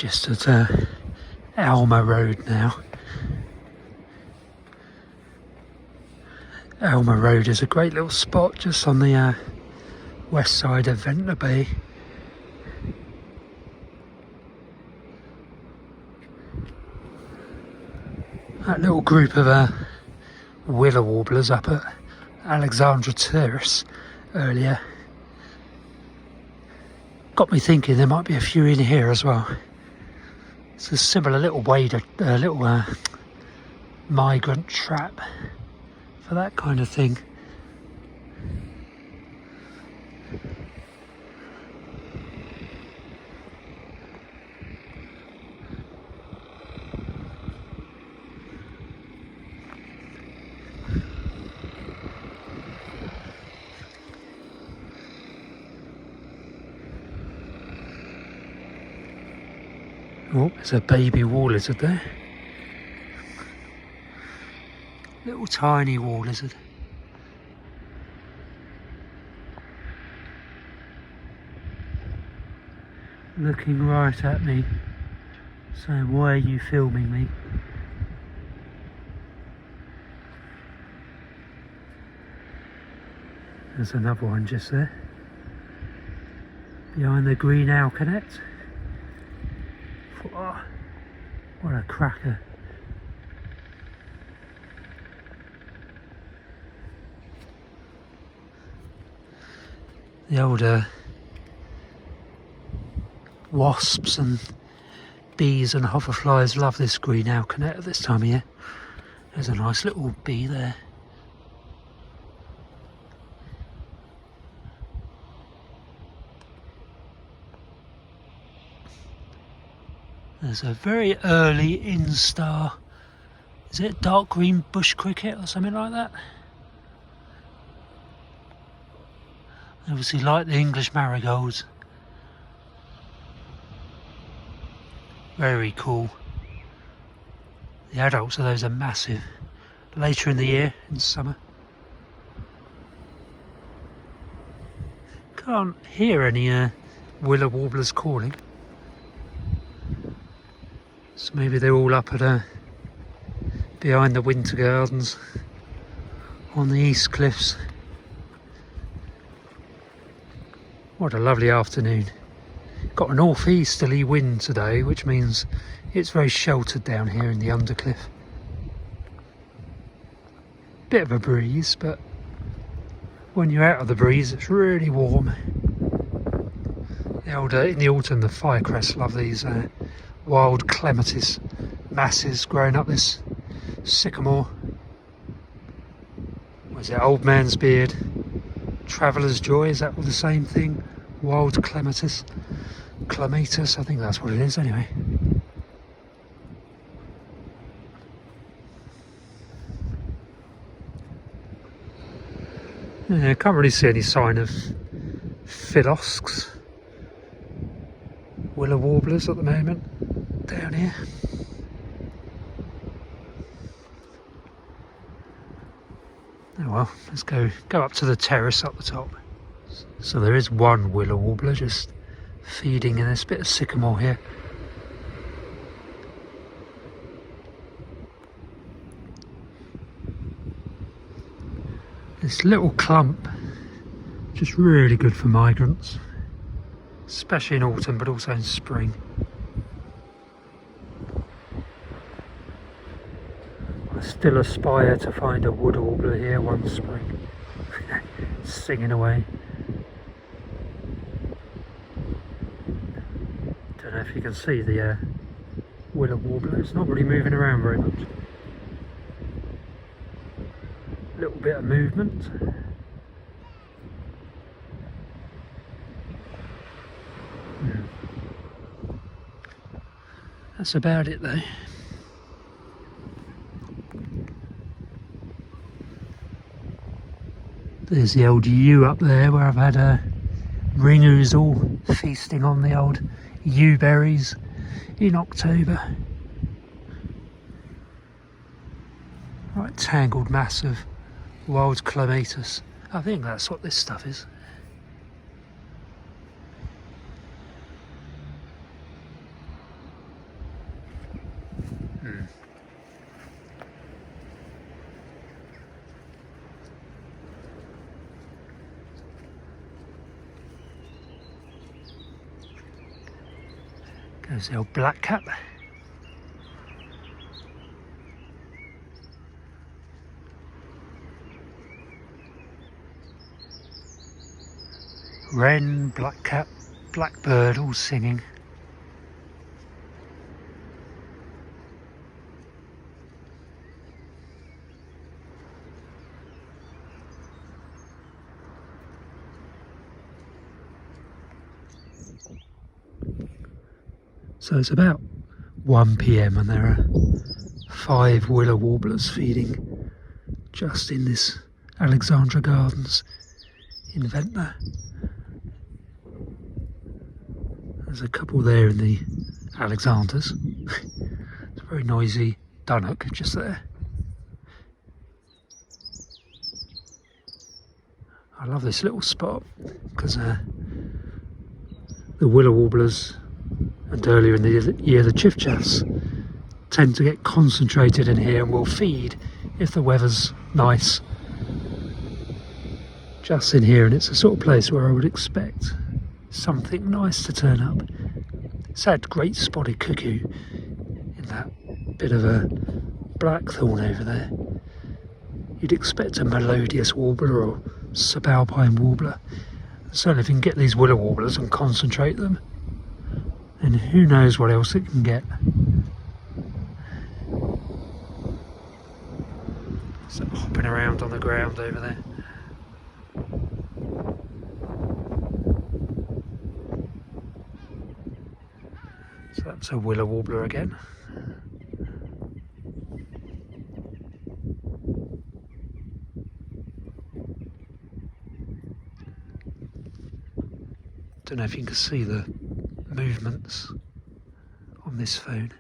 Just at Alma Road now. Alma Road is a great little spot just on the west side of Ventnor Bay. That little group of willow warblers up at Alexandra Terrace earlier got me thinking there might be a few in here as well. It's a similar little little migrant trap for that kind of thing. Oh, there's a baby wall lizard there. Little tiny wall lizard. Looking right at me, saying, "Why are you filming me?" There's another one just there. Behind the green alkanet. Oh, what a cracker. The older wasps and bees and hoverflies love this green alkanet at this time of year. There's a nice little bee there. There's a very early instar. Is it dark green bush cricket or something like that? Obviously like the English marigolds. Very cool. The adults of those are massive. Later in the year, in summer. Can't hear any willow warblers calling. So maybe they're all up at behind the winter gardens on the east cliffs. What a lovely afternoon. Got a northeasterly wind today, which means it's very sheltered down here in the undercliff. Bit of a breeze, but when you're out of the breeze it's really warm. In the autumn the firecress love these wild clematis masses growing up this sycamore. Was it old man's beard? Traveller's joy, is that all the same thing? Wild clematis? Clematis, I think that's what it is anyway. Yeah, I can't really see any sign of philosks, willow warblers at the moment down here. Oh well, let's go up to the terrace up the top. So there is one willow warbler just feeding in this bit of sycamore here. This little clump, just really good for migrants, especially in autumn but also in spring. I still aspire to find a wood warbler here one spring, singing away. Don't know if you can see the willow warbler, it's not really moving around very much. Little bit of movement. That's about it though. There's the old yew up there where I've had ringers all feasting on the old yew berries in October. Right, tangled mass of wild clematis. I think that's what this stuff is. There's the old blackcap. Wren, blackcap, blackbird, all singing. So it's about 1 PM and there are 5 willow warblers feeding just in this Alexandra Gardens in Ventnor. There's a couple there in the Alexanders. It's a very noisy dunnock just there. I love this little spot because the willow warblers and earlier in the year the chiffchaffs tend to get concentrated in here and will feed if the weather's nice just in here, and it's the sort of place where I would expect something nice to turn up. It's had great spotted cuckoo in that bit of a blackthorn over there. You'd expect a melodious warbler or subalpine warbler. Certainly if you can get these willow warblers and concentrate them, and who knows what else it can get. So hopping around on the ground over there. So that's a willow warbler again. Don't know if you can see the movements on this phone.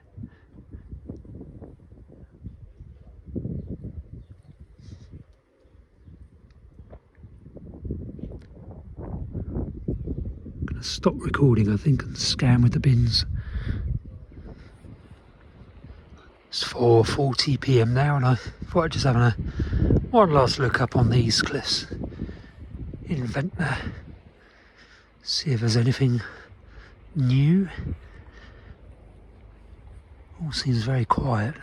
I'm going to stop recording, I think, and scan with the bins. It's 4:40 PM now, and I thought I'd just have one last look up on these cliffs in Ventnor. See if there's anything new. All seems very quiet.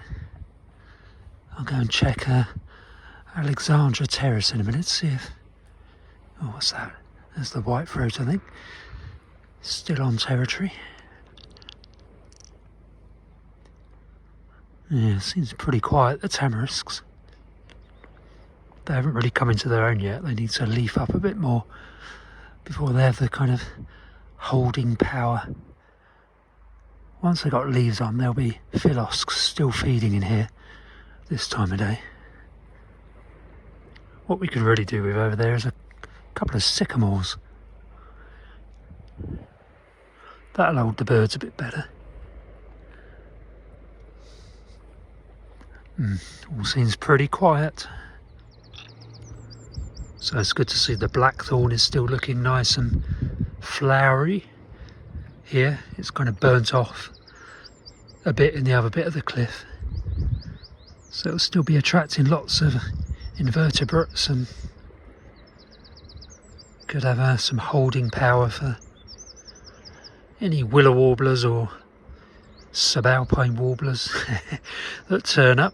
I'll go and check Alexandra Terrace in a minute, see if... Oh, what's that? There's the white throat, I think. Still on territory. Yeah, it seems pretty quiet, the tamarisks. They haven't really come into their own yet. They need to leaf up a bit more before they have the kind of holding power. Once they've got leaves on, there'll be philosks still feeding in here this time of day. What we could really do with over there is a couple of sycamores. That'll hold the birds a bit better. All seems pretty quiet. So it's good to see the blackthorn is still looking nice and flowery. Here it's kind of burnt off a bit in the other bit of the cliff. So it'll still be attracting lots of invertebrates and could have some holding power for any willow warblers or subalpine warblers that turn up.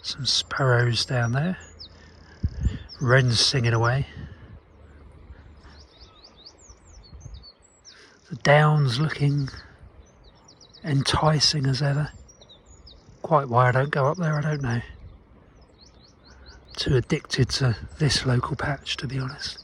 Some sparrows down there. Wrens singing away. The downs looking enticing as ever. Quite why I don't go up there, I don't know. Too addicted to this local patch, to be honest.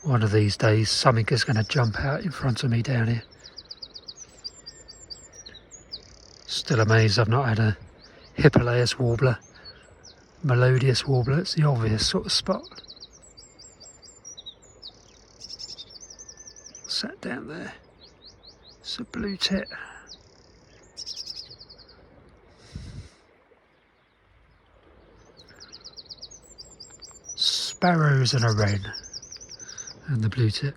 One of these days something is going to jump out in front of me down here. Still amazed I've not had a Hippolaeus warbler, melodious warbler. It's the obvious sort of spot. Sat down there. It's a blue tit. Sparrows and a wren. And the blue tit.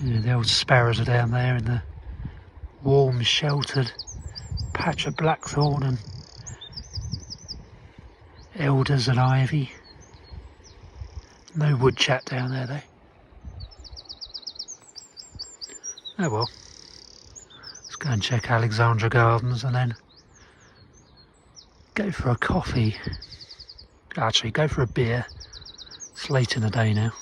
Yeah, the old sparrows are down there in the warm, sheltered patch of blackthorn and elders and ivy. No woodchat down there though. Oh well. Let's go and check Alexandra Gardens and then go for a coffee. Actually, go for a beer. It's late in the day now.